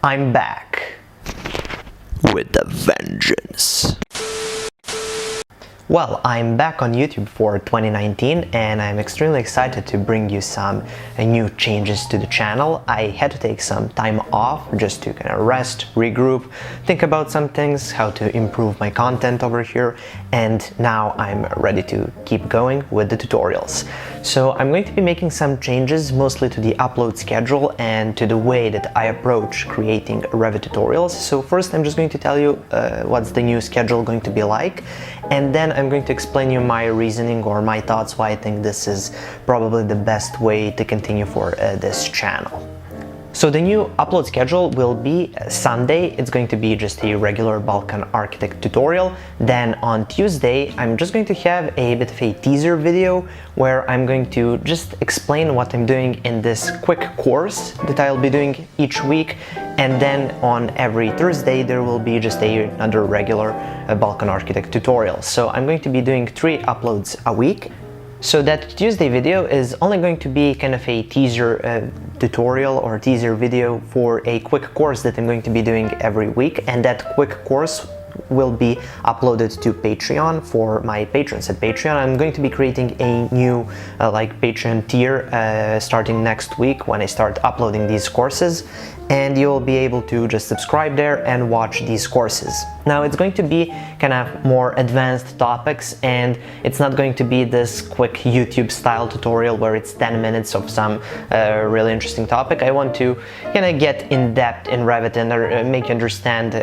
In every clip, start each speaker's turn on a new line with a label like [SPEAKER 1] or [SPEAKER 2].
[SPEAKER 1] I'm back with a vengeance. Well, I'm back on YouTube for 2019 and I'm extremely excited to bring you some new changes to the channel. I had to take some time off just to kind of rest, regroup, think about some things, how to improve my content over here, and now I'm ready to keep going with the tutorials. So I'm going to be making some changes mostly to the upload schedule and to the way that I approach creating Revit tutorials. So first I'm just going to tell you what's the new schedule going to be like, and then I'm going to explain you my reasoning or my thoughts why I think this is probably the best way to continue for this channel. So the new upload schedule will be Sunday, it's going to be just a regular Balkan architect tutorial. Then on Tuesday, I'm just going to have a bit of a teaser video where I'm going to just explain what I'm doing in this quick course that I'll be doing each week. And then on every Thursday, there will be just another regular Balkan architect tutorial. So I'm going to be doing 3 uploads a week. So that Tuesday video is only going to be kind of a teaser tutorial or teaser video for a quick course that I'm going to be doing every week, and that quick course will be uploaded to Patreon for my patrons at Patreon. I'm going to be creating a new Patreon tier starting next week when I start uploading these courses, and you'll be able to just subscribe there and watch these courses. Now it's going to be kind of more advanced topics, and it's not going to be this quick YouTube style tutorial where it's 10 minutes of some really interesting topic. I want to kind of get in depth in Revit and make you understand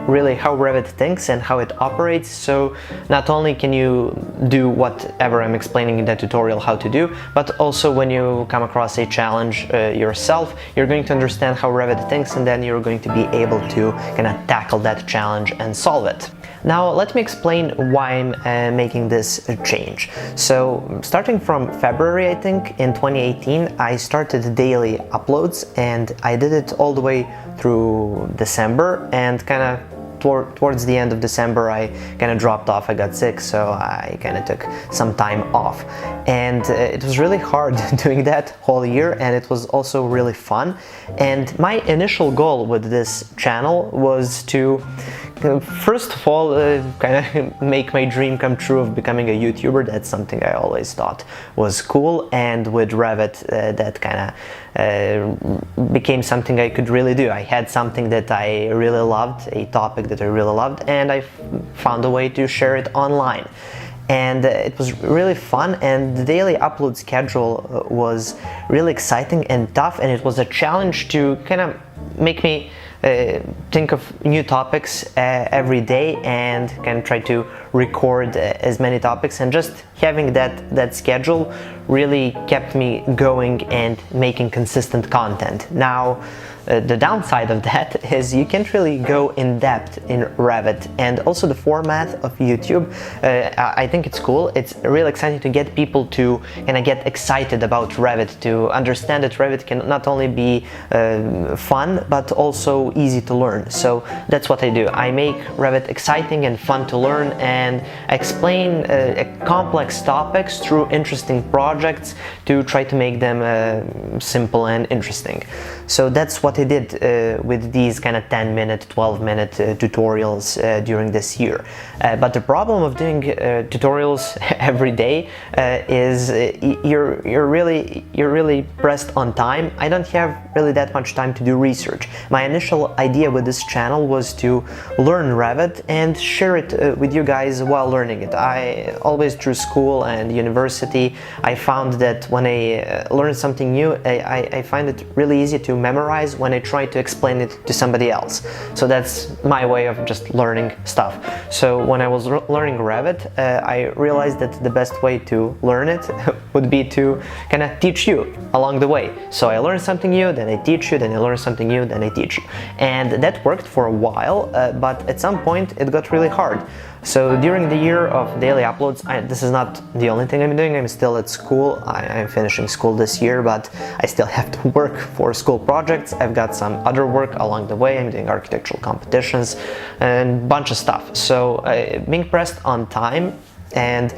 [SPEAKER 1] really how Revit thinks and how it operates. So not only can you do whatever I'm explaining in that tutorial how to do, but also when you come across a challenge yourself, you're going to understand how Revit thinks, and then you're going to be able to kind of tackle that challenge and solve it. Now let me explain why I'm making this change. So starting from February, I think, in 2018, I started daily uploads, and I did it all the way through December, and kind of towards the end of December I kind of dropped off. I got sick, so I kind of took some time off, and it was really hard doing that whole year, and it was also really fun. And my initial goal with this channel was to first of all kind of make my dream come true of becoming a YouTuber. That's something I always thought was cool, and with Revit that kind of became something I could really do. I had something that I really loved, a topic that I really loved, and I found a way to share it online. And it was really fun, and the daily upload schedule was really exciting and tough, and it was a challenge to kind of make me think of new topics every day and can try to record as many topics, and just having that schedule really kept me going and making consistent content. Now the downside of that is you can't really go in depth in Revit, and also the format of YouTube, I think it's cool. It's really exciting to get people to kind of get excited about Revit, to understand that Revit can not only be fun but also easy to learn. So that's what I do. I make Revit exciting and fun to learn, and explain complex topics through interesting projects to try to make them simple and interesting. So that's what I did with these kind of 10-minute, 12-minute tutorials during this year. But the problem of doing tutorials every day is you're really pressed on time. I don't have really that much time to do research. My initial idea with this channel was to learn Revit and share it with you guys while learning it. I always, through school and university, I found that when I learn something new, I find it really easy to memorize when I try to explain it to somebody else. So that's my way of just learning stuff. So when I was learning Revit, I realized that the best way to learn it would be to kind of teach you along the way. So I learn something new, then I teach you, then I learn something new, then I teach you. And that worked for a while, but at some point it got really hard. So during the year of daily uploads, this is not the only thing I'm doing. I'm still at school. I'm finishing school this year, but I still have to work for school projects. I've got some other work along the way. I'm doing architectural competitions and a bunch of stuff. So being pressed on time and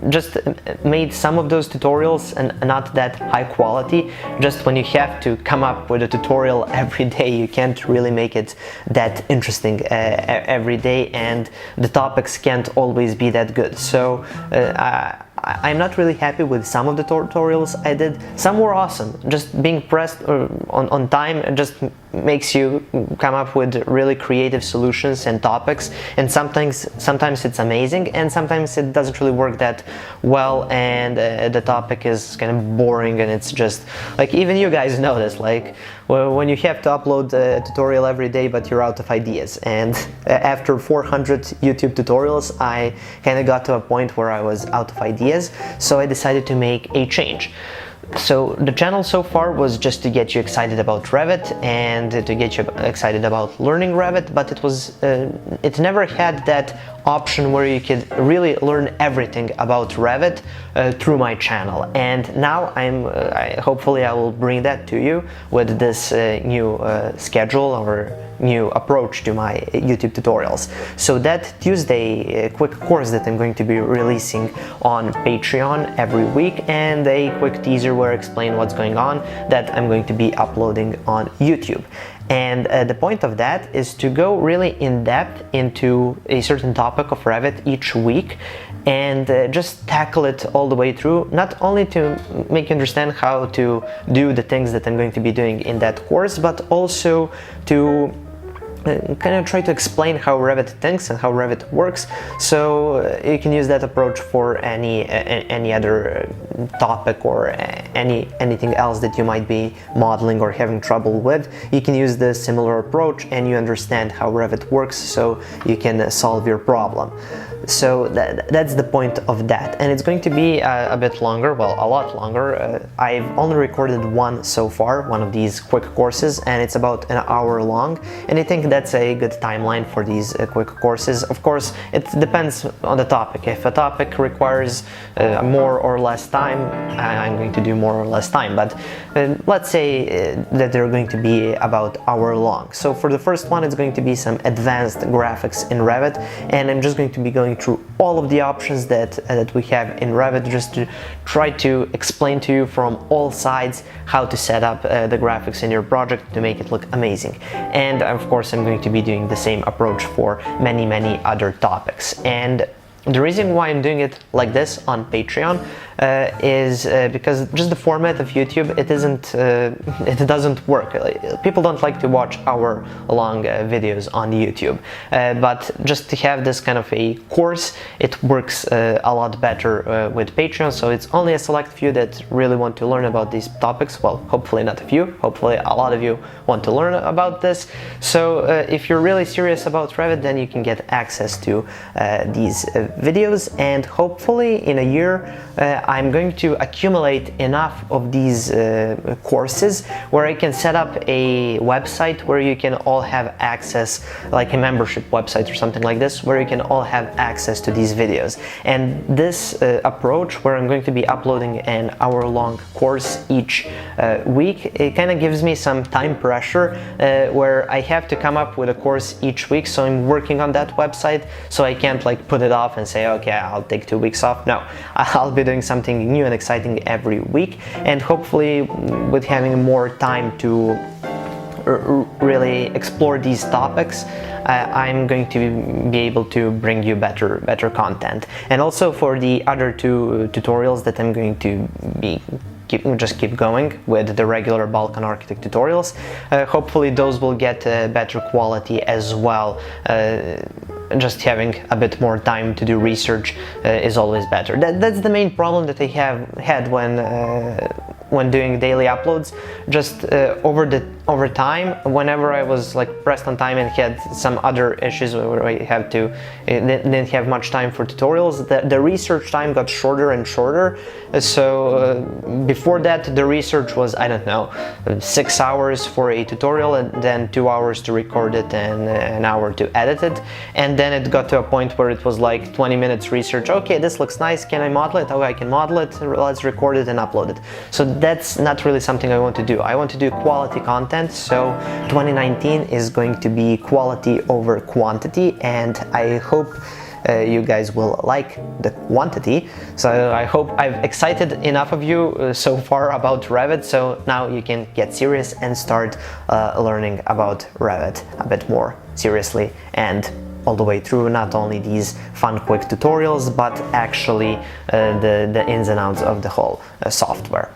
[SPEAKER 1] just made some of those tutorials and not that high quality. Just when you have to come up with a tutorial every day, you can't really make it that interesting every day, and the topics can't always be that good. So I'm not really happy with some of the tutorials I did. Some were awesome. Just being pressed on time just makes you come up with really creative solutions and topics, and sometimes it's amazing, and sometimes it doesn't really work that well, and the topic is kind of boring, and it's just like, even you guys know this, like when you have to upload a tutorial every day but you're out of ideas. And after 400 YouTube tutorials, I kind of got to a point where I was out of ideas, so I decided to make a change. So the channel so far was just to get you excited about Revit and to get you excited about learning Revit, but it never had that option where you could really learn everything about Revit through my channel. And now hopefully I will bring that to you with this new schedule or new approach to my YouTube tutorials. So that Tuesday quick course that I'm going to be releasing on Patreon every week, and a quick teaser where I explain what's going on that I'm going to be uploading on YouTube. And the point of that is to go really in depth into a certain topic of Revit each week, and just tackle it all the way through, not only to make you understand how to do the things that I'm going to be doing in that course, but also to kind of try to explain how Revit thinks and how Revit works, so you can use that approach for any other topic or anything else that you might be modeling or having trouble with. You can use the similar approach and you understand how Revit works, so you can solve your problem. So that's the point of that, and it's going to be a bit longer, well, a lot longer. I've only recorded one so far, one of these quick courses, and it's about an hour long, and I think that's a good timeline for these quick courses. Of course, it depends on the topic. If a topic requires more or less time, I'm going to do more or less time, but let's say that they're going to be about hour long. So for the first one, it's going to be some advanced graphics in Revit, and I'm just going to be going through all of the options that we have in Revit, just to try to explain to you from all sides how to set up the graphics in your project to make it look amazing. And of course, I'm going to be doing the same approach for many other topics. And the reason why I'm doing it like this on Patreon is because just the format of YouTube, it doesn't work. People don't like to watch hour-long videos on YouTube, but just to have this kind of a course, it works a lot better with Patreon. So it's only a select few that really want to learn about these topics. Well, hopefully not a few, hopefully a lot of you want to learn about this. So if you're really serious about Revit, then you can get access to these videos, and hopefully in a year I'm going to accumulate enough of these courses where I can set up a website where you can all have access, like a membership website or something like this, where you can all have access to these videos. And this approach, where I'm going to be uploading an hour-long course each week, it kind of gives me some time pressure where I have to come up with a course each week. So I'm working on that website, so I can't like put it off and say, okay, I'll take 2 weeks off. No, I'll be doing something new and exciting every week, and hopefully with having more time to really explore these topics, I'm going to be able to bring you better content. And also for the other two tutorials that I'm going to be keep going with the regular Balkan Architect tutorials, hopefully those will get better quality as well. Just having a bit more time to do research is always better. That's the main problem that I have had when doing daily uploads. Just over time, whenever I was like pressed on time and had some other issues where I didn't have much time for tutorials, the research time got shorter and shorter. So before that, the research was, I don't know, 6 hours for a tutorial, and then 2 hours to record it and an hour to edit it. And then it got to a point where it was like 20 minutes research. Okay, this looks nice. Can I model it? Oh, I can model it. Let's record it and upload it. So that's not really something I want to do. I want to do quality content. So 2019 is going to be quality over quantity, and I hope you guys will like the quantity. So I hope I've excited enough of you so far about Revit, so now you can get serious and start learning about Revit a bit more seriously and all the way through, not only these fun quick tutorials, but actually the ins and outs of the whole software.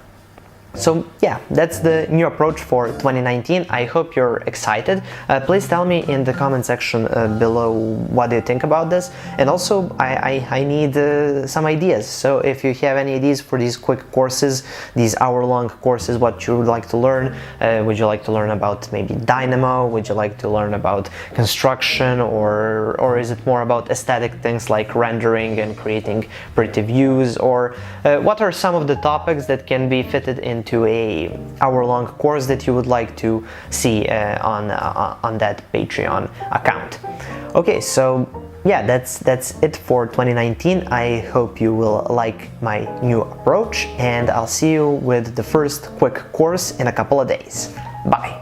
[SPEAKER 1] So yeah, that's the new approach for 2019. I hope you're excited. Please tell me in the comment section below what do you think about this, and also I need some ideas. So if you have any ideas for these quick courses, these hour-long courses, what you would like to learn, would you like to learn about maybe Dynamo, would you like to learn about construction, or is it more about aesthetic things like rendering and creating pretty views, or what are some of the topics that can be fitted into a hour-long course that you would like to see on that Patreon account. Okay, so yeah, that's it for 2019. I hope you will like my new approach, and I'll see you with the first quick course in a couple of days. Bye.